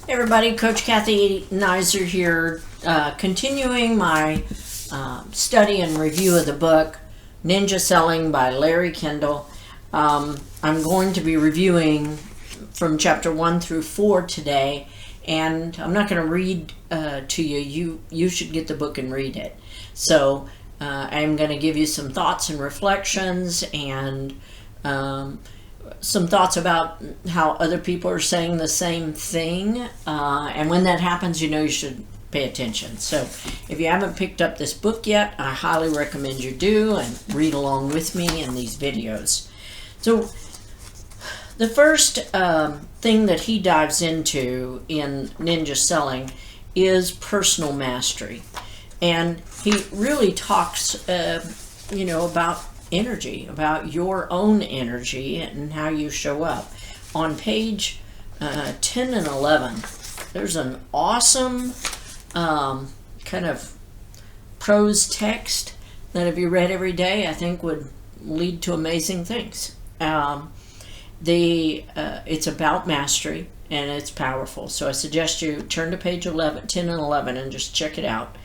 Hey everybody, Coach Kathy Nizer here, continuing my study and review of the book Ninja Selling by Larry Kendall. I'm going to be reviewing from chapter 1 through 4 today, and I'm not going to read to you. You should get the book and read it. So I'm going to give you some thoughts and reflections and some thoughts about how other people are saying the same thing, and when that happens, you should pay attention. So if you haven't picked up this book yet, I highly recommend you do and read along with me in these videos. So the first thing that he dives into in Ninja Selling is personal mastery, and he really talks about energy, about your own energy and how you show up. On page 10 and 11, there's an awesome kind of prose text that if you read every day, I think would lead to amazing things. It's about mastery and it's powerful. So I suggest you turn to page 10 and 11 and just check it out.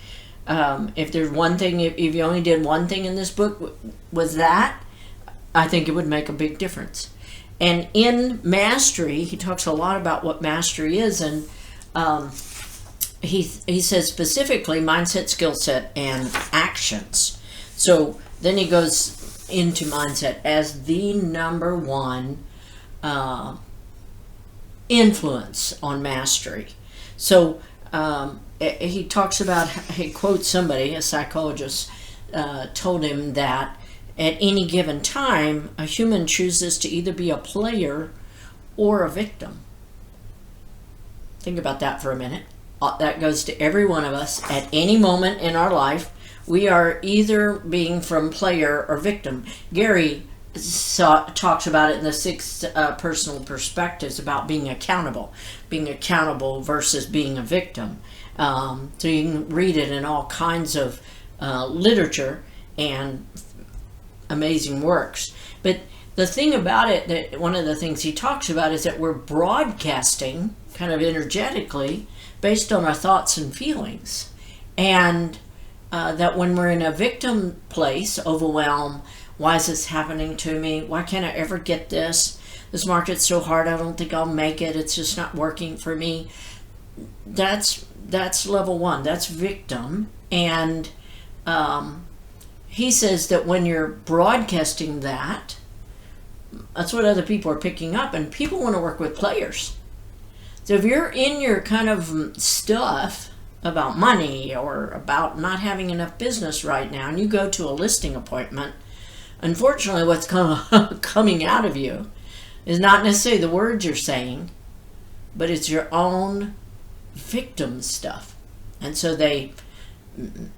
If there's one thing, if you only did one thing in this book was that, I think it would make a big difference. And in mastery, he talks a lot about what mastery is, and he says specifically mindset, skill set, and actions. So then he goes into mindset as the number one influence on mastery. So he talks about, he quotes somebody, a psychologist, told him that at any given time, a human chooses to either be a player or a victim. Think about that for a minute. That goes to every one of us. At any moment in our life, we are either being from player or victim. Gary talks about it in the 6 personal perspectives about being accountable versus being a victim. So you can read it in all kinds of literature and amazing works. But the thing about it, that one of the things he talks about is that we're broadcasting kind of energetically based on our thoughts and feelings. And that when we're in a victim place, overwhelm, why is this happening to me? Why can't I ever get this? This market's so hard, I don't think I'll make it. It's just not working for me. That's level 1. That's victim. And he says that when you're broadcasting that's what other people are picking up, and people want to work with players. So if you're in your kind of stuff about money or about not having enough business right now, and you go to a listing appointment, unfortunately what's coming out of you is not necessarily the words you're saying, but it's your own victim stuff. And so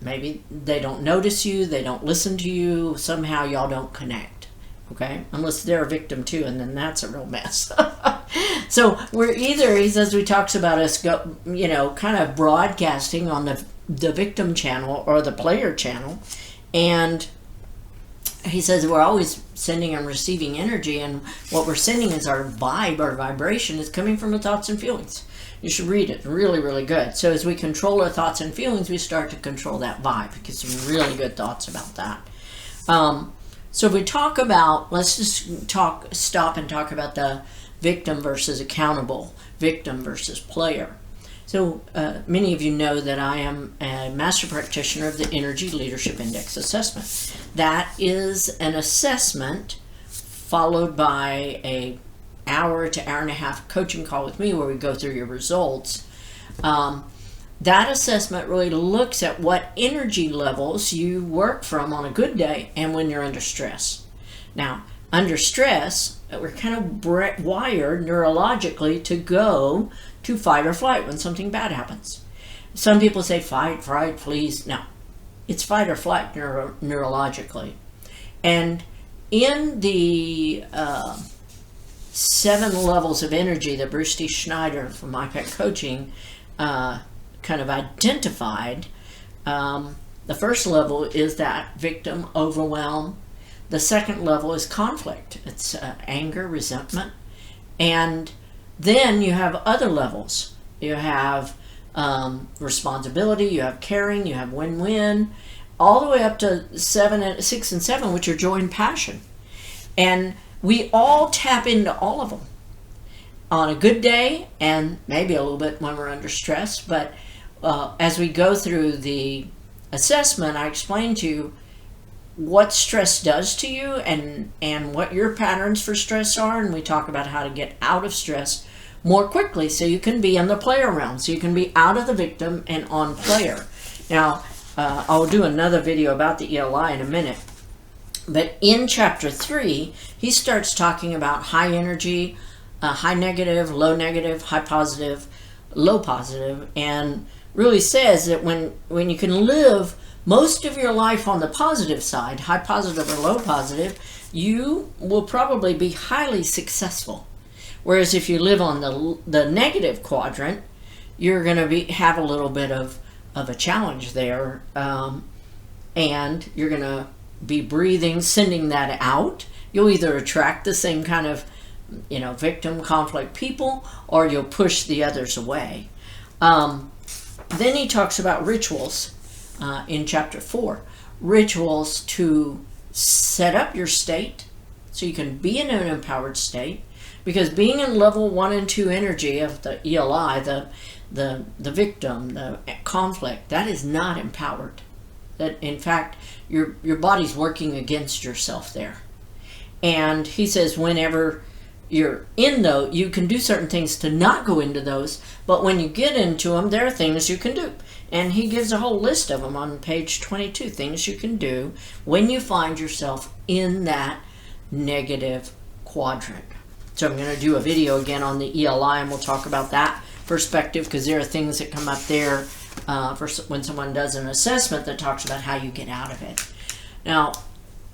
maybe they don't notice you, they don't listen to you, somehow y'all don't connect, okay? Unless they're a victim too, and then that's a real mess. So we're either, he says, he talks about us kind of broadcasting on the victim channel or the player channel, and he says we're always sending and receiving energy, and what we're sending is our vibe, our vibration is coming from the thoughts and feelings. You should read it. Really, really good. So as we control our thoughts and feelings, we start to control that vibe. Get some really good thoughts about that. So if we talk about, let's just stop and talk about the victim versus accountable, victim versus player. So many of you know that I am a master practitioner of the Energy Leadership Index Assessment. That is an assessment followed by a hour to hour and a half coaching call with me where we go through your results. That assessment really looks at what energy levels you work from on a good day and when you're under stress. Now, under stress, we're kind of wired neurologically to go to fight or flight when something bad happens. Some people say fight, fright, please. No, it's fight or flight neurologically. And in the 7 levels of energy that Bruce D. Schneider from iPEC Coaching kind of identified, the first level is that victim, overwhelm. The second level is conflict. It's anger, resentment. And then you have other levels. you have responsibility, you have caring, you have win-win, all the way up to 6 and 7, which are joy and passion. And we all tap into all of them on a good day, and maybe a little bit when we're under stress. But as we go through the assessment, I explain to you what stress does to you and what your patterns for stress are, and we talk about how to get out of stress more quickly so you can be in the player realm, so you can be out of the victim and on player. Now, I'll do another video about the ELI in a minute, but in chapter 3, he starts talking about high energy, high negative, high positive, low positive, and really says that when you can live most of your life on the positive side, high positive or low positive, you will probably be highly successful. Whereas if you live on the negative quadrant, you're going to have a little bit of a challenge there, and you're going to be breathing, sending that out. You'll either attract the same kind of victim conflict people, or you'll push the others away. Then he talks about rituals in chapter 4. Rituals to set up your state so you can be in an empowered state, because being in level 1 and 2 energy of the ELI, the victim, the conflict, that is not empowered. That in fact your body's working against yourself there. And he says whenever you're in those, you can do certain things to not go into those, but when you get into them, there are things you can do. And he gives a whole list of them on page 22, things you can do when you find yourself in that negative quadrant. So I'm going to do a video again on the ELI, and we'll talk about that perspective, because there are things that come up there for when someone does an assessment that talks about how you get out of it. Now,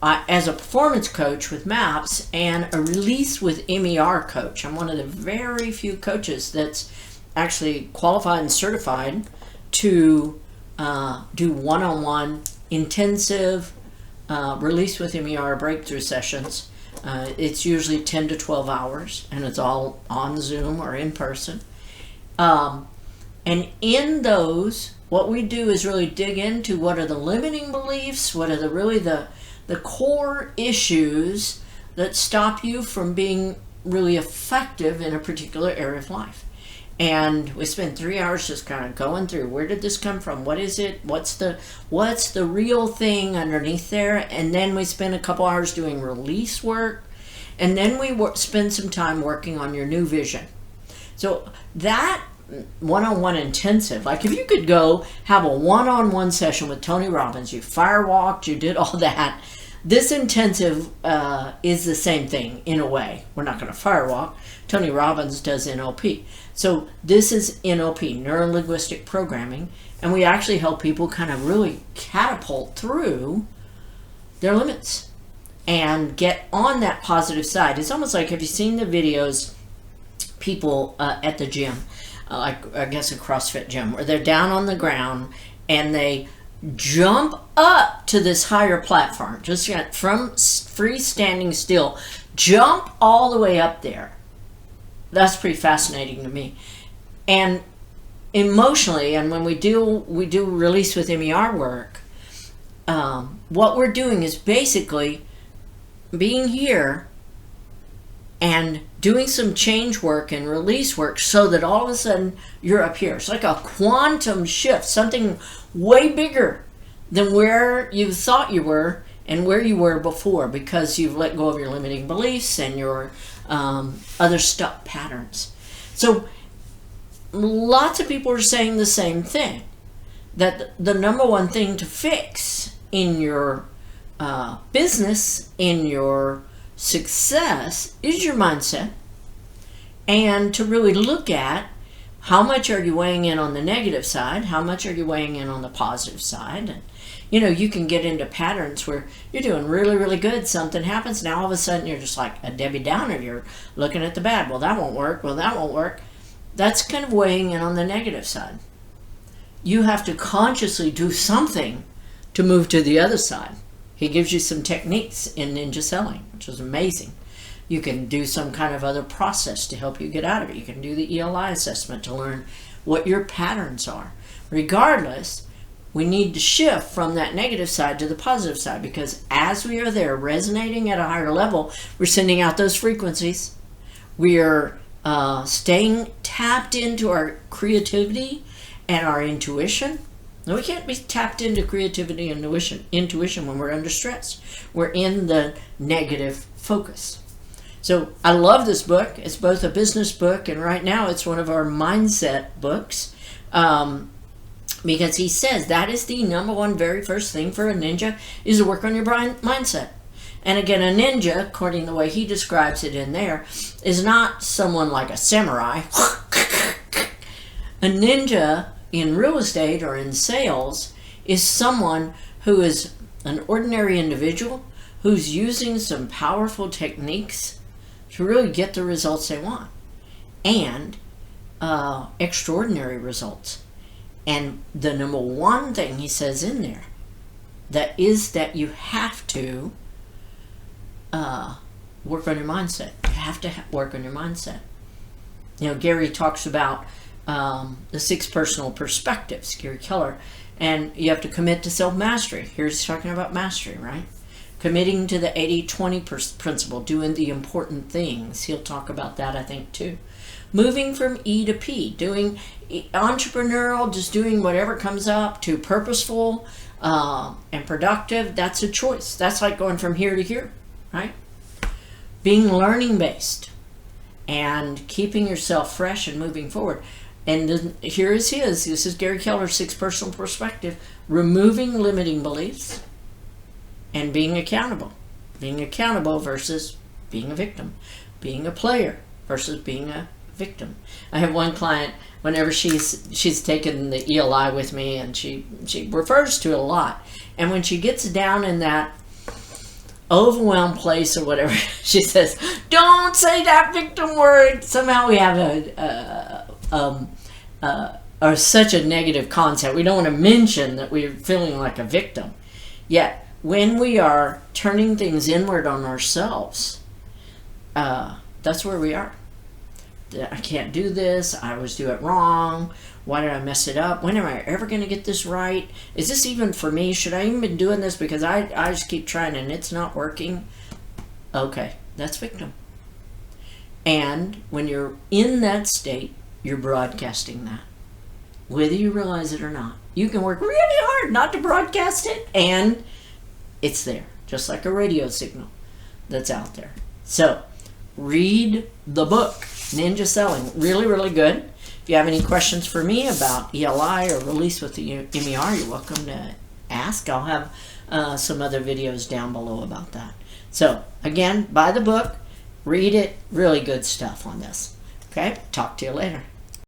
as a performance coach with MAPS and a release with MER coach, I'm one of the very few coaches that's actually qualified and certified to do one-on-one intensive release with MER breakthrough sessions. It's usually 10 to 12 hours, and it's all on Zoom or in person. And in those, what we do is really dig into what are the limiting beliefs, what are the core issues that stop you from being really effective in a particular area of life. And we spend 3 hours just kind of going through, where did this come from? What is it? What's the real thing underneath there? And then we spend a couple hours doing release work. And then we spend some time working on your new vision. So that one-on-one intensive, like if you could go have a one-on-one session with Tony Robbins, you firewalked, you did all that. This intensive is the same thing in a way. We're not going to firewalk. Tony Robbins does NLP. So this is NLP, Neuro-Linguistic Programming, and we actually help people kind of really catapult through their limits and get on that positive side. It's almost like, have you seen the videos, people at the gym, like I guess a CrossFit gym, where they're down on the ground and they jump up to this higher platform, just from freestanding still, jump all the way up there. That's pretty fascinating to me. And emotionally, and when we do release with MER work, what we're doing is basically being here and doing some change work and release work so that all of a sudden you're up here. It's like a quantum shift, something way bigger than where you thought you were and where you were before, because you've let go of your limiting beliefs and your other stuck patterns. So lots of people are saying the same thing, that the number one thing to fix in your business, in your success, is your mindset, and to really look at how much are you weighing in on the negative side, how much are you weighing in on the positive side. And you can get into patterns where you're doing really, really good, something happens, now all of a sudden you're just like a Debbie Downer, you're looking at the bad, well that won't work, well that won't work. That's kind of weighing in on the negative side. You have to consciously do something to move to the other side. He gives you some techniques in Ninja Selling, which is amazing. You can do some kind of other process to help you get out of it. You can do the ELI assessment to learn what your patterns are. Regardless, we need to shift from that negative side to the positive side, because as we are there resonating at a higher level, we're sending out those frequencies. We are staying tapped into our creativity and our intuition. No, we can't be tapped into creativity and intuition when we're under stress. We're in the negative focus. So I love this book. It's both a business book, and right now it's one of our mindset books, because he says that is the number one, very first thing for a ninja, is to work on your mindset. And again, a ninja, according to the way he describes it in there, is not someone like a samurai. A ninja in real estate or in sales is someone who is an ordinary individual who's using some powerful techniques to really get the results they want, and extraordinary results. And the number one thing he says in there that is that you have to work on your mindset. You have to work on your mindset. You know, Gary talks about the 6 personal perspectives, Gary Keller, and you have to commit to self-mastery. Here's talking about mastery, right? Committing to the 80-20 principle, doing the important things. He'll talk about that, I think, too. Moving from E to P, doing entrepreneurial, just doing whatever comes up, to purposeful and productive. That's a choice. That's like going from here to here, right? Being learning-based and keeping yourself fresh and moving forward. And then here is his. This is Gary Keller's 6 personal perspective. Removing limiting beliefs and being accountable. Being accountable versus being a victim. Being a player versus being a victim. I have one client, whenever she's taken the ELI with me, and she refers to it a lot. And when she gets down in that overwhelmed place or whatever, she says, "Don't say that victim word." Somehow we have such a negative concept. We don't want to mention that we're feeling like a victim. Yet, when we are turning things inward on ourselves, that's where we are. I can't do this. I always do it wrong. Why did I mess it up? When am I ever going to get this right? Is this even for me? Should I even be doing this because I just keep trying and it's not working? Okay, that's victim. And when you're in that state, you're broadcasting that, whether you realize it or not. You can work really hard not to broadcast it, and it's there, just like a radio signal that's out there. So read the book, Ninja Selling. Really, really good. If you have any questions for me about ELI or release with the MER, you're welcome to ask. I'll have some other videos down below about that. So again, buy the book, read it. Really good stuff on this. Okay, talk to you later.